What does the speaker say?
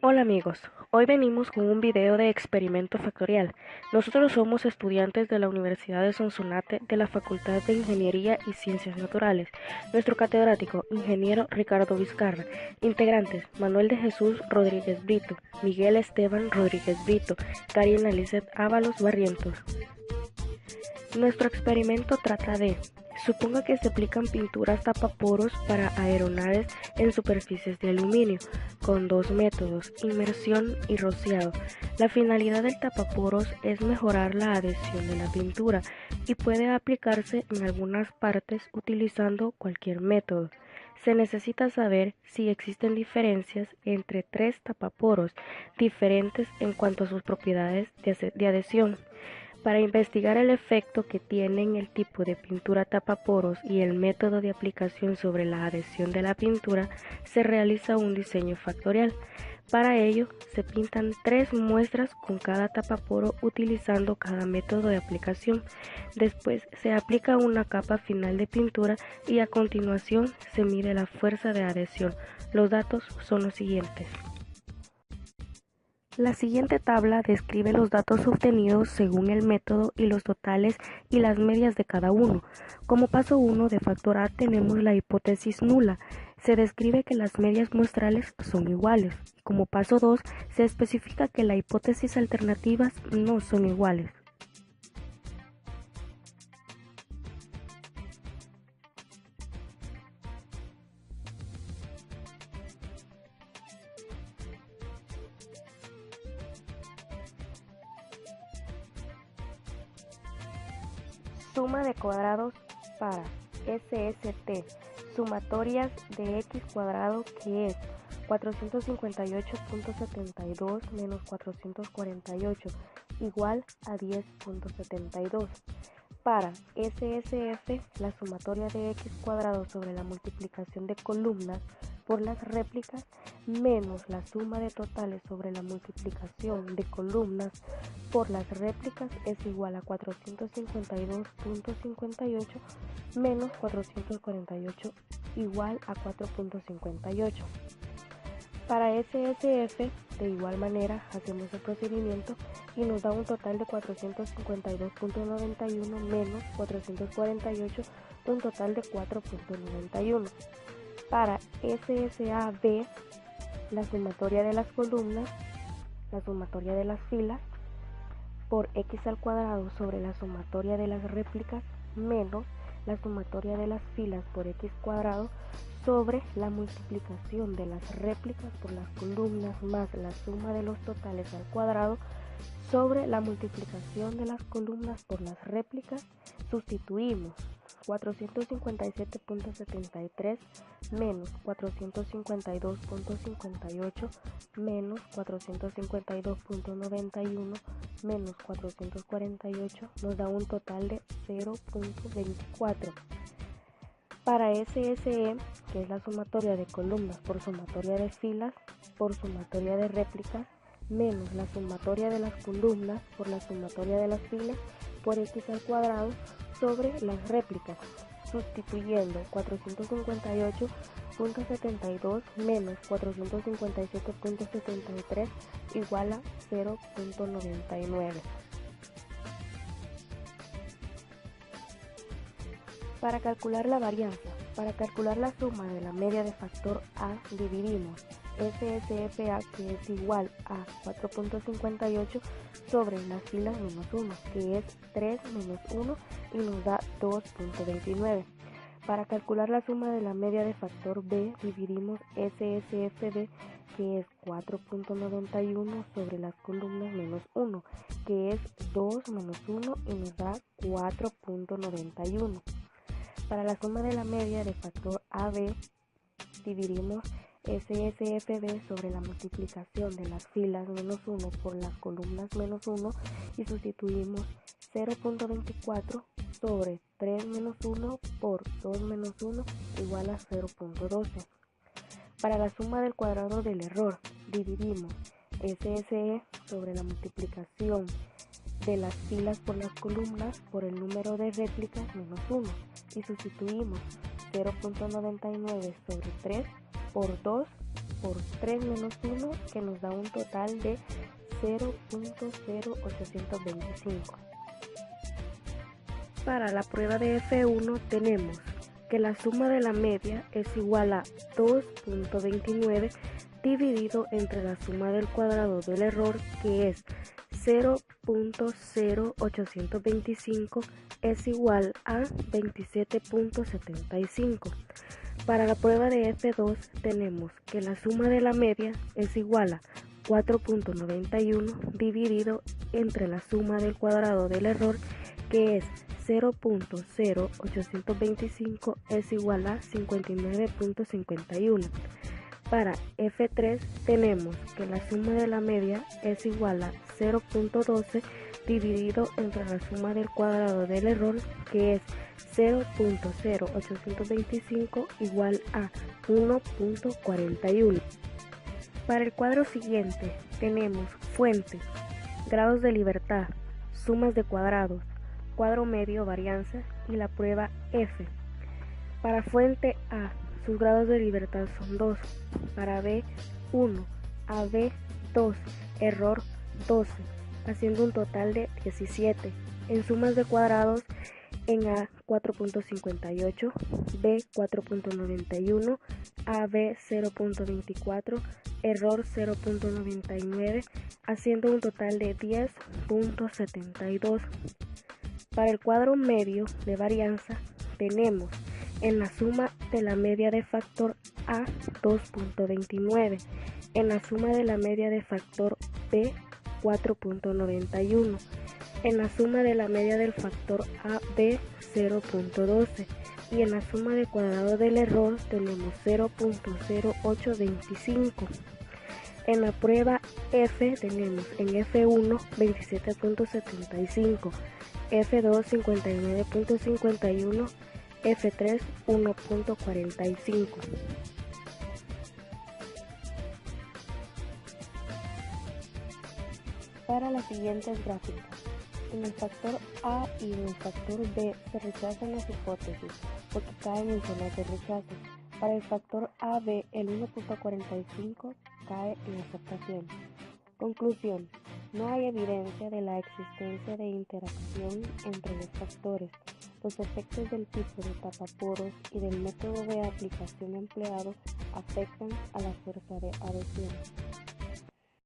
Hola amigos, hoy venimos con un video de experimento factorial. Nosotros somos estudiantes de la Universidad de Sonsonate de la Facultad de Ingeniería y Ciencias Naturales. Nuestro catedrático, ingeniero Ricardo Vizcarra. Integrantes, Manuel de Jesús Rodríguez Brito, Miguel Esteban Rodríguez Brito, Karina Lizeth Ábalos Barrientos. Nuestro experimento trata de: suponga que se aplican pinturas tapaporos para aeronaves en superficies de aluminio, con dos métodos, inmersión y rociado. La finalidad del tapaporos es mejorar la adhesión de la pintura y puede aplicarse en algunas partes utilizando cualquier método. Se necesita saber si existen diferencias entre tres tapaporos diferentes en cuanto a sus propiedades de adhesión. Para investigar el efecto que tienen el tipo de pintura tapaporos y el método de aplicación sobre la adhesión de la pintura, se realiza un diseño factorial. Para ello, se pintan 3 muestras con cada tapaporo utilizando cada método de aplicación. Después se aplica una capa final de pintura y a continuación se mide la fuerza de adhesión. Los datos son los siguientes. La siguiente tabla describe los datos obtenidos según el método y los totales y las medias de cada uno. Como paso 1 de factor A tenemos la hipótesis nula. Se describe que las medias muestrales son iguales. Como paso 2 se especifica que las hipótesis alternativas no son iguales. Suma de cuadrados para SST, sumatorias de x cuadrado, que es 458.72 menos 448 igual a 10.72. Para SSF, la sumatoria de x cuadrado sobre la multiplicación de columnas por las réplicas menos la suma de totales sobre la multiplicación de columnas por las réplicas es igual a 452.58 menos 448 igual a 4.58. Para SSF, de igual manera, hacemos el procedimiento y nos da un total de 452.91 menos 448, un total de 4.91. Para SSAB, la sumatoria de las columnas, la sumatoria de las filas, por x al cuadrado sobre la sumatoria de las réplicas menos la sumatoria de las filas por x cuadrado sobre la multiplicación de las réplicas por las columnas más la suma de los totales al cuadrado sobre la multiplicación de las columnas por las réplicas. Sustituimos 457.73 menos 452.58 menos 452.91 menos 448 nos da un total de 0.24. Para SSE, que es la sumatoria de columnas por sumatoria de filas por sumatoria de réplicas menos la sumatoria de las columnas por la sumatoria de las filas por x al cuadrado sobre las réplicas, sustituyendo 458.72 menos 457.73 igual a 0.99. Para calcular la varianza, para calcular la suma de la media de factor A, dividimos SSFA, que es igual a 4.58 sobre las filas menos 1, que es 3 menos 1 y nos da 2.29. Para calcular la suma de la media de factor B, dividimos SSFB, que es 4.91 sobre las columnas menos 1, que es 2 menos 1 y nos da 4.91. Para la suma de la media de factor AB, dividimos SSFB sobre la multiplicación de las filas menos 1 por las columnas menos 1 y sustituimos 0.24 sobre 3 menos 1 por 2 menos 1 igual a 0.12. Para la suma del cuadrado del error, dividimos SSE sobre la multiplicación de las filas por las columnas por el número de réplicas menos 1 y sustituimos 0.99 sobre 3 por 2 por 3 menos 1, que nos da un total de 0.0825. Para la prueba de F1 tenemos que la suma de la media es igual a 2.29 dividido entre la suma del cuadrado del error, que es 0.0825, es igual a 27.75. Para la prueba de F2 tenemos que la suma de la media es igual a 4.91 dividido entre la suma del cuadrado del error, que es 0.0825, es igual a 59.51. Para F3 tenemos que la suma de la media es igual a 0.12 dividido entre la suma del cuadrado del error, que es 0.0825 igual a 1.41. Para el cuadro siguiente tenemos fuente, grados de libertad, sumas de cuadrados, cuadro medio, varianza y la prueba F. Para fuente A, sus grados de libertad son 2. Para B, 1. A B, 2. Error, 12, haciendo un total de 17. En sumas de cuadrados, en A 4.58, B 4.91, AB 0.24, error 0.99, haciendo un total de 10.72. Para el cuadro medio de varianza tenemos en la suma de la media de factor A 2.29, en la suma de la media de factor B 4.91, en la suma de la media del factor AB 0.12 y en la suma de cuadrado del error tenemos 0.0825. En la prueba F tenemos en F1 27.75, F2 59.51, F3 1.45. Para las siguientes gráficas, en el factor A y en el factor B se rechazan las hipótesis porque caen en zonas de rechazo. Para el factor AB el 1.45 cae en aceptación. Conclusión: no hay evidencia de la existencia de interacción entre los factores. Los efectos del tipo de tapaporos y del método de aplicación empleado afectan a la fuerza de adhesión.